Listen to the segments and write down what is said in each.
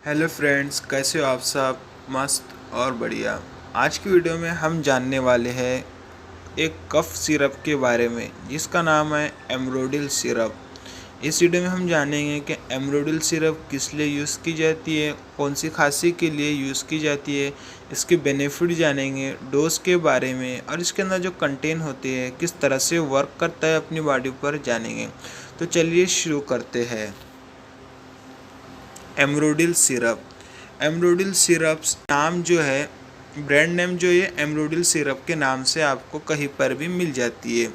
Hello friends, कैसे हो आप सब। मस्त और बढ़िया। आज की वीडियो में हम जानने वाले हैं एक कफ सिरप के बारे में जिसका नाम है एमरोडिल सिरप। इस वीडियो में हम जानेंगे कि एमरोडिल सिरप किस लिए यूज़ की जाती है, कौन सी खांसी के लिए यूज़ की जाती है, इसके बेनिफिट जानेंगे, डोज के बारे में और इसके अंदर जो कंटेन होते हैं किस तरह से वर्क करता है अपनी बॉडी पर जानेंगे। तो चलिए शुरू करते हैं। Ambrodil syrup. एमरोडिल सिरप्स नाम जो है, ब्रांड नेम जो ये एमरोडिल सिरप के नाम से आपको कहीं पर भी मिल जाती है।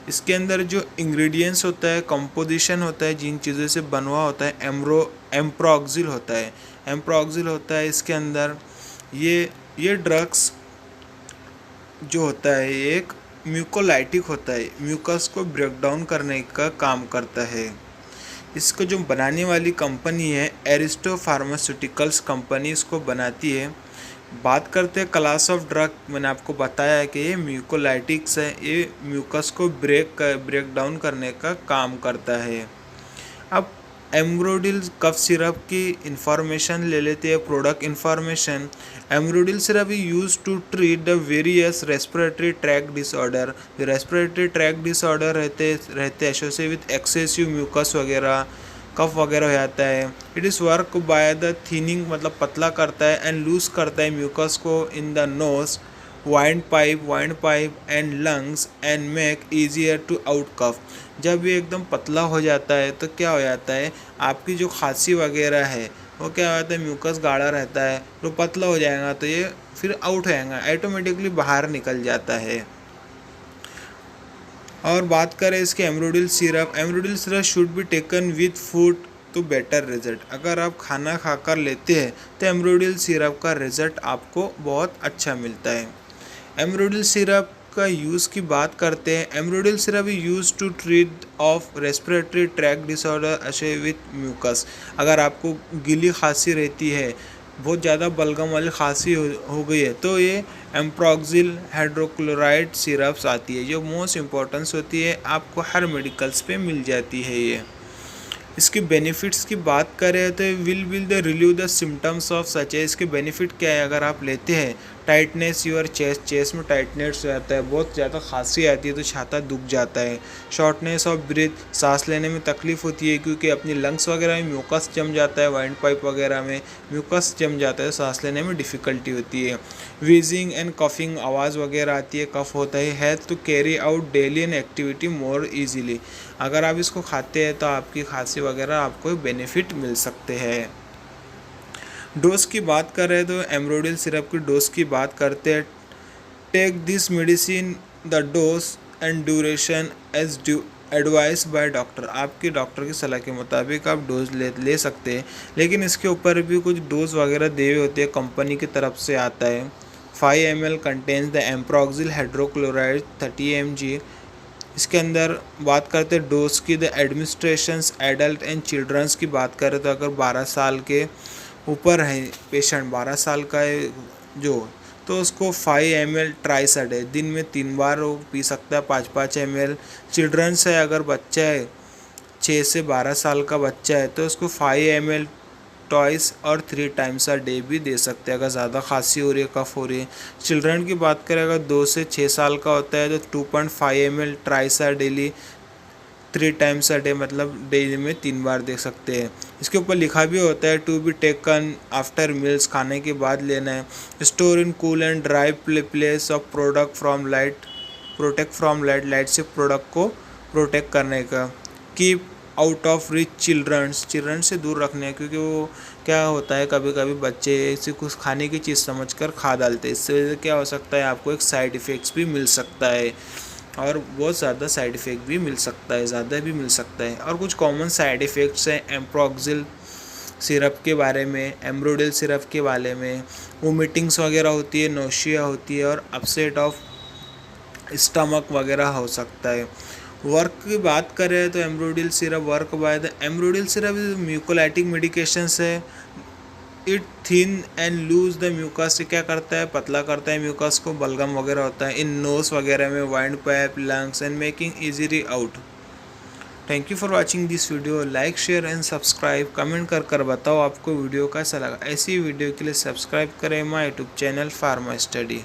इसके अंदर जो इंग्रेडिएंट्स होता है, कंपोजिशन होता है, जिन चीज़ों से बनवा होता है, एम्प्रोक्सिल होता है। एम्प्रोक्सिल होता है इसके अंदर। ये ड्रग्स जो होता है ये एक म्यूकोलाइटिक होता है, म्यूकस को ब्रेक डाउन करने का काम करता है। इसको जो बनाने वाली कंपनी है एरिस्टो फार्मास्यूटिकल्स कंपनी इसको बनाती है। बात करते हैं क्लास ऑफ ड्रग, मैंने आपको बताया है कि ये म्यूकोलाइटिक्स है, ये म्यूकस को ब्रेक डाउन करने का काम करता है। अब एमरोडिल कफ सिरप की इंफॉर्मेशन ले लेते हैं, product information. Ambrodil syrup is use to treat the various respiratory tract disorder. Respiratory tract disorder रहते एसोसिएट विथ एक्सेसिव म्यूकस वगैरह, कफ वगैरह हो जाता है। It is work by the thinning, मतलब पतला करता है, एंड लूज करता है म्यूकस को in the nose, wind pipe and lungs and make easier to out cough. जब ये एकदम पतला हो जाता है तो क्या हो जाता है, आपकी जो खांसी वगैरह है वो क्या होता है, म्यूकस गाढ़ा रहता है, तो पतला हो जाएगा तो ये फिर आउट हो जाएगा, ऑटोमेटिकली बाहर निकल जाता है। और बात करें इसके Ambrodil syrup should be taken with food तो बेटर रिजल्ट। अगर आप खाना खाकर लेते हैं तो एमरोडिल सिरप का रिजल्ट आपको बहुत अच्छा मिलता है। एमरोडिल सिरप का यूज़ की बात करते हैं। Ambrodil syrup is use to treat of respiratory tract disorder associated with mucus. अगर आपको गीली खांसी रहती है, बहुत ज़्यादा बलगम वाली खांसी हो गई है, तो ये एम्प्रोक्सिल हाइड्रोक्लोराइड सिरप्स आती है जो मोस्ट इम्पोर्टेंस होती है, आपको हर मेडिकल्स पे मिल जाती है ये। इसके बेनिफिट्स की बात करें तो will the relieve the symptoms of such है। इसके बेनिफिट क्या है, अगर आप लेते हैं, टाइटनेस यूर चेस्ट में टाइटनेस हो जाता है, बहुत ज़्यादा खांसी आती है तो छाता दुख जाता है। शॉर्टनेस ऑफ ब्रीथ, सांस लेने में तकलीफ होती है क्योंकि अपनी लंग्स वगैरह में म्यूकस जम जाता है, वाइंड पाइप वगैरह में म्यूकस जम जाता है, सांस लेने में डिफ़िकल्टी होती है। वीजिंग एंड कफिंग, आवाज़ वगैरह आती है, कफ होता है। Health to carry out daily and activity more easily. अगर आप इसको खाते हैं तो आपकी खांसी वगैरह आपको बेनिफिट मिल सकते हैं। डोज की बात करें तो एमरोडिल सिरप की डोज की बात करते हैं। Take this medicine the dose and duration as advice by doctor. आपके डॉक्टर की सलाह के मुताबिक आप डोज ले सकते हैं, लेकिन इसके ऊपर भी कुछ डोज वगैरह दे हुए होते हैं, कंपनी की तरफ से आता है। 5 ml contains the ambroxol hydrochloride 30 mg। इसके अंदर बात करते हैं डोज की, the administrations adult and childrens की बात करें तो अगर 12 साल के ऊपर है पेशेंट, 12 साल का है जो, तो उसको 5 ml ट्राइस अ डे, दिन में 3 बार वो पी सकता है, 5-5 ml। चिल्ड्रंस है, अगर बच्चा है 6 से 12 साल का बच्चा है तो उसको 5 ml ट्वाइस और 3 टाइम्स अ डे भी दे सकते हैं अगर ज़्यादा खांसी हो रही है, कफ हो रही है। चिल्ड्रन की बात करें, अगर 2 से 6 साल का होता है तो 2.5 ml ट्राइस a daily, 3 times a day, मतलब डेली में 3 बार दे सकते हैं। इसके ऊपर लिखा भी होता है to be taken after meals, खाने के बाद लेना है। Store in cool and dry place of product from light, protect from light, light से प्रोडक्ट को प्रोटेक्ट करने का। Keep out of reach children से दूर रखने हैं, क्योंकि वो क्या होता है, कभी कभी बच्चे इसे कुछ खाने की चीज़ समझकर खा डालते हैं। इससे वजह से क्या हो सकता है, आपको एक साइड इफ़ेक्ट्स भी मिल सकता है और बहुत ज़्यादा साइड इफ़ेक्ट भी मिल सकता है, ज़्यादा भी मिल सकता है। और कुछ कॉमन साइड इफ़ेक्ट्स हैं एम्प्रोक्सिल सिरप के बारे में, एमरोडिल सिरप के बारे में। वोमिटिंग्स वगैरह होती है, नोशिया होती है और अपसेट ऑफ स्टमक वगैरह हो सकता है। वर्क की बात करें तो Ambrodil syrup work by the Ambrodil syrup mucolytic medications है। It thin and loose the mucus, से क्या करता है, पतला करता है म्यूकस को, बलगम वगैरह होता है इन नोज वगैरह में, wind pipe, lungs and making easily out. Thank you for watching this video. Like share and subscribe, comment कर बताओ आपको वीडियो कैसा लगा। ऐसी वीडियो के लिए सब्सक्राइब करें my YouTube channel pharma study.